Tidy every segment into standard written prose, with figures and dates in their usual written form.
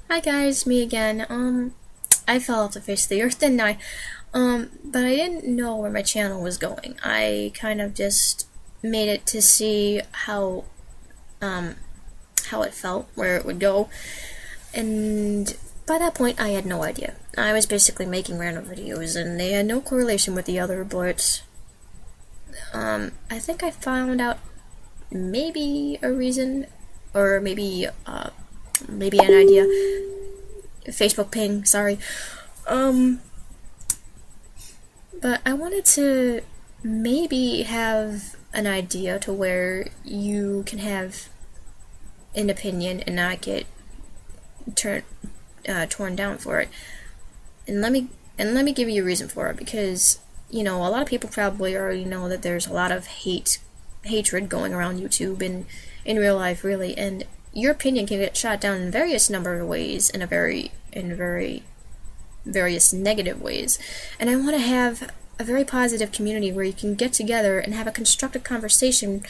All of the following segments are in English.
Hi guys, me again. I fell off the face of the earth, didn't I? But I didn't know where my channel was going. I kind of just made it to see um, how it felt, where it would go, and by that point I had no idea. I was basically making random videos, and they had no correlation with the other, but, I think I found out maybe a reason, or maybe an idea. Facebook ping, sorry. Um, but I wanted to maybe have an idea to where you can have an opinion and not get turn torn down for it. And let me give you a reason for it, because a lot of people probably already know that there's a lot of hatred going around YouTube and in real life, really, and your opinion can get shot down in various number of ways, in very various negative ways. And I want to have a very positive community where you can get together and have a constructive conversation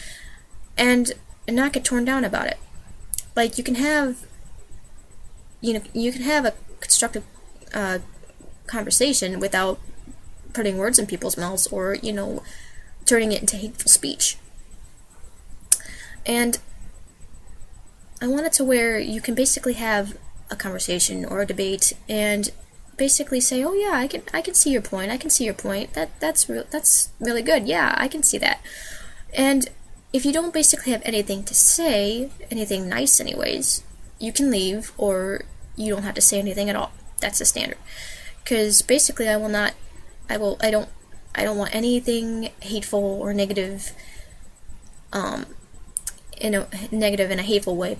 and not get torn down about it. Like you can have a constructive conversation without putting words in people's mouths, or turning it into hateful speech. And I want it to where you can basically have a conversation or a debate and basically say, "Oh yeah, I can see your point. I can see your point. That's really good. Yeah, I can see that." And if you don't basically have anything to say, anything nice anyways, you can leave, or you don't have to say anything at all. That's the standard. Cuz basically I don't want anything hateful or negative in a hateful way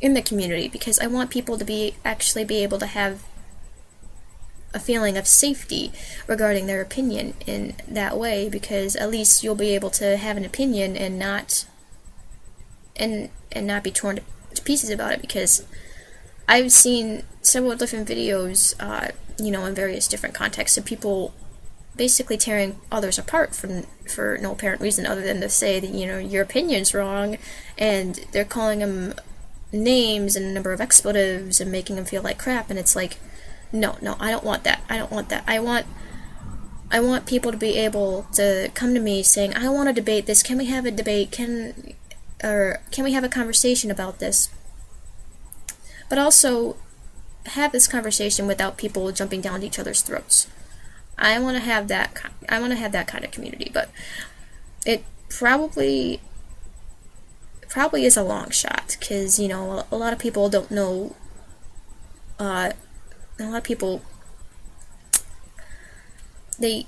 in the community, because I want people to be able to have a feeling of safety regarding their opinion in that way, because at least you'll be able to have an opinion and not be torn to pieces about it. Because I've seen several different videos, in various different contexts of people basically tearing others apart for no apparent reason other than to say that your opinion's wrong, and they're calling them names and a number of expletives and making them feel like crap. And it's like, no, I don't want that. I don't want that. I want people to be able to come to me saying, "I want to debate this. Can we have a debate? Can we have a conversation about this?" But also have this conversation without people jumping down each other's throats. I want to have that kind of community, but it probably is a long shot, because a lot of people don't know. A lot of people, they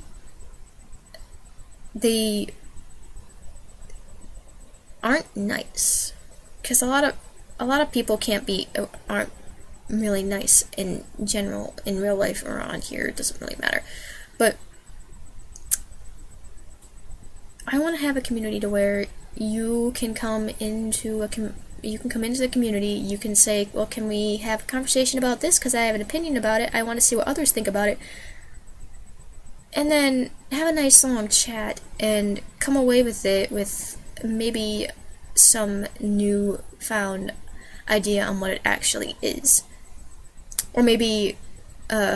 aren't nice, because a lot of people aren't really nice in general in real life around here. It doesn't really matter, but I want to have a community to where you can come into the community. You can say, "Well, can we have a conversation about this? Because I have an opinion about it. I want to see what others think about it." And then have a nice long chat and come away with it with maybe some new found idea on what it actually is. Or maybe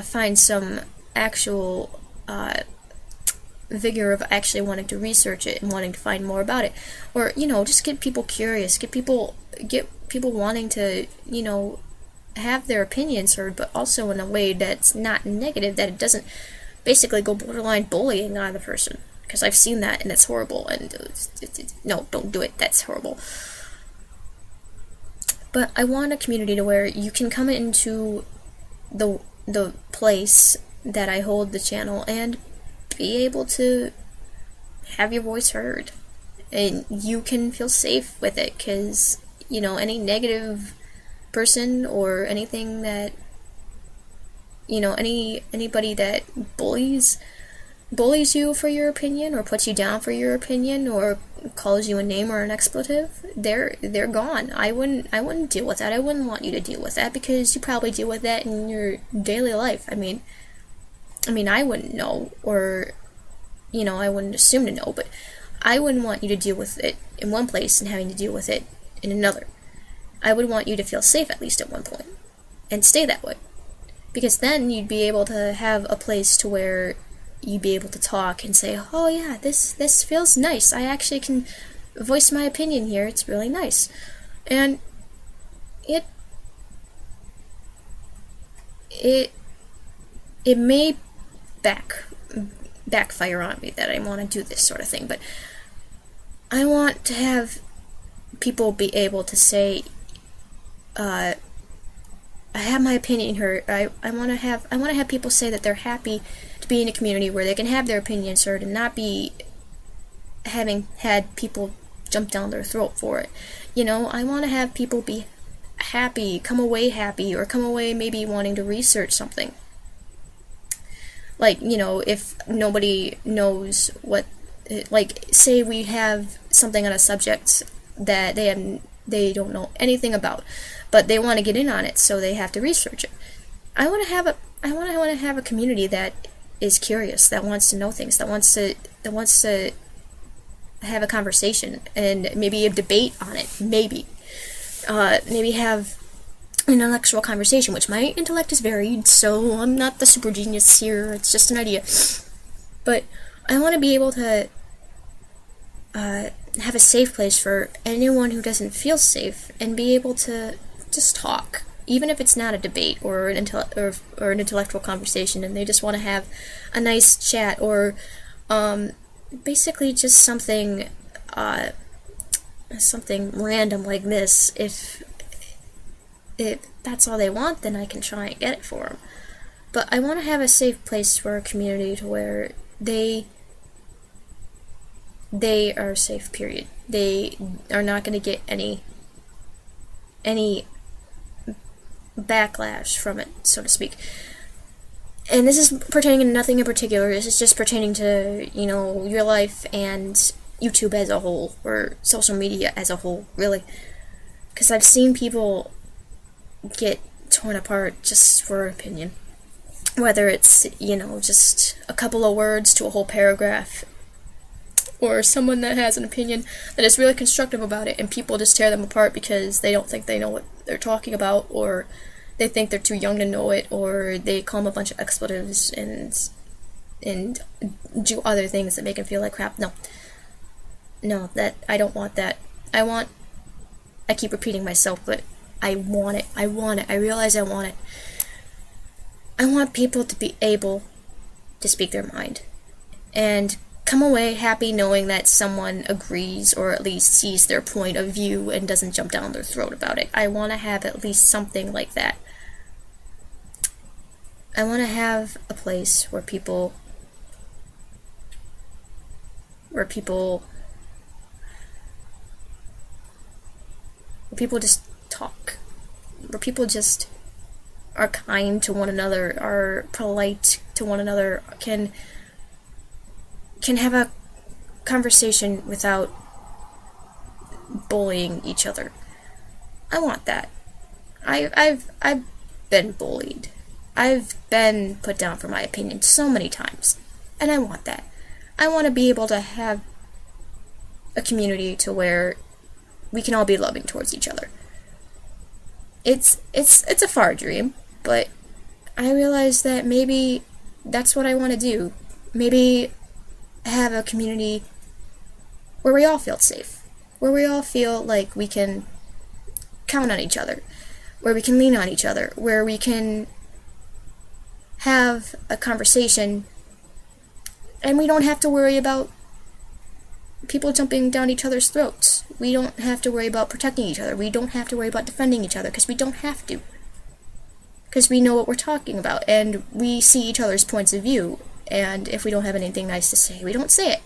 find some actual vigor of actually wanting to research it and wanting to find more about it. Or, just get people curious, get people wanting to, have their opinions heard, but also in a way that's not negative, that it doesn't basically go borderline bullying on the person. Because I've seen that, and it's horrible, and no, don't do it, that's horrible. But I want a community to where you can come into the place that I hold the channel and be able to have your voice heard, and you can feel safe with it, because any negative person or anything that anybody that bullies you for your opinion, or puts you down for your opinion, or calls you a name or an expletive, they're gone. I wouldn't deal with that. I wouldn't want you to deal with that, because you probably deal with that in your daily life. I mean I wouldn't know, or I wouldn't assume to know, but I wouldn't want you to deal with it in one place and having to deal with it in another. I would want you to feel safe, at least at one point. and stay that way. Because then you'd be able to have a place to where you'd be able to talk and say, oh yeah, this feels nice. I actually can voice my opinion here. It's really nice. And it may backfire on me that I want to do this sort of thing, but I want to have people be able to say, I have my opinion here. I want to have people say that they're happy to be in a community where they can have their opinions heard and not be having had people jump down their throat for it. I want to have people be happy, come away happy, or come away maybe wanting to research something. Like, if nobody knows what, like, say we have something on a subject that they don't know anything about, but they want to get in on it, so they have to research it. I want to have a community that is curious, that wants to know things, that wants to have a conversation and maybe a debate on it. Maybe have an intellectual conversation, which my intellect is varied, so I'm not the super genius here. It's just an idea. But I want to be able to have a safe place for anyone who doesn't feel safe and be able to just talk, even if it's not a debate or an intellectual conversation, and they just want to have a nice chat or basically just something random like this. If that's all they want, then I can try and get it for them. But I want to have a safe place for a community to where they are safe, period. They are not going to get any backlash from it, so to speak. And this is pertaining to nothing in particular. This is just pertaining to, your life and YouTube as a whole, or social media as a whole, really. Because I've seen people get torn apart just for opinion. Whether it's, just a couple of words to a whole paragraph, or someone that has an opinion that is really constructive about it, and people just tear them apart because they don't think they know what they're talking about, or they think they're too young to know it, or they call them a bunch of expletives and do other things that make them feel like crap. No, that I don't want that. I keep repeating myself, but I want it. I realize I want it. I want people to be able to speak their mind and come away happy knowing that someone agrees or at least sees their point of view and doesn't jump down their throat about it. I want to have at least something like that. I want to have a place where people just talk, where people just are kind to one another, are polite to one another, can have a conversation without bullying each other. I want that. I've been bullied. I've been put down for my opinion so many times, and I want that. I want to be able to have a community to where we can all be loving towards each other. It's a far dream, but I realize that maybe that's what I want to do. Maybe have a community where we all feel safe, where we all feel like we can count on each other, where we can lean on each other, where we can have a conversation and we don't have to worry about people jumping down each other's throats. We don't have to worry about protecting each other. We don't have to worry about defending each other, because we don't have to. Because we know what we're talking about, and we see each other's points of view, and if we don't have anything nice to say, we don't say it.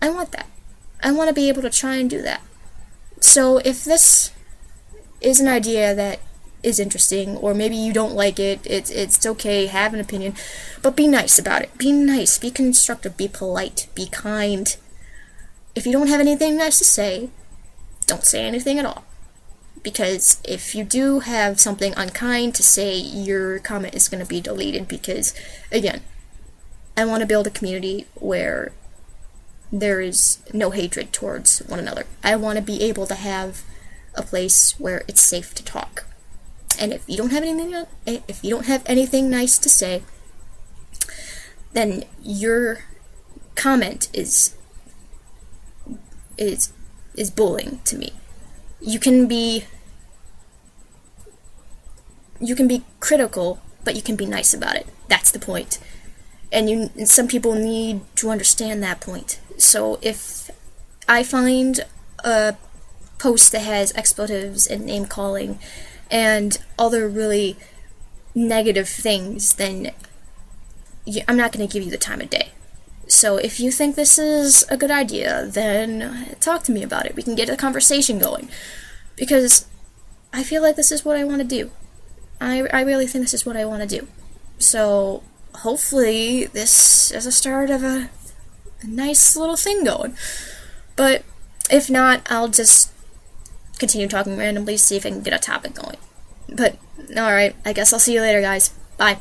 I want that. I want to be able to try and do that. So if this is an idea that is interesting, or maybe you don't like it, it's okay, have an opinion, but be nice about it. Be nice, be constructive, be polite, be kind. If you don't have anything nice to say, don't say anything at all. Because if you do have something unkind to say, your comment is going to be deleted, because, again, I want to build a community where there is no hatred towards one another. I want to be able to have a place where it's safe to talk. And if you don't have anything nice to say, then your comment is bullying to me. You can be critical, but you can be nice about it. That's the point. And some people need to understand that point. So if I find a post that has expletives and name calling and other really negative things, then I'm not going to give you the time of day. So if you think this is a good idea, then talk to me about it. We can get a conversation going. Because I feel like this is what I want to do. I really think this is what I want to do. So hopefully this is a start of a nice little thing going. But if not, I'll just continue talking randomly, see if I can get a topic going. But alright, I guess I'll see you later, guys. Bye.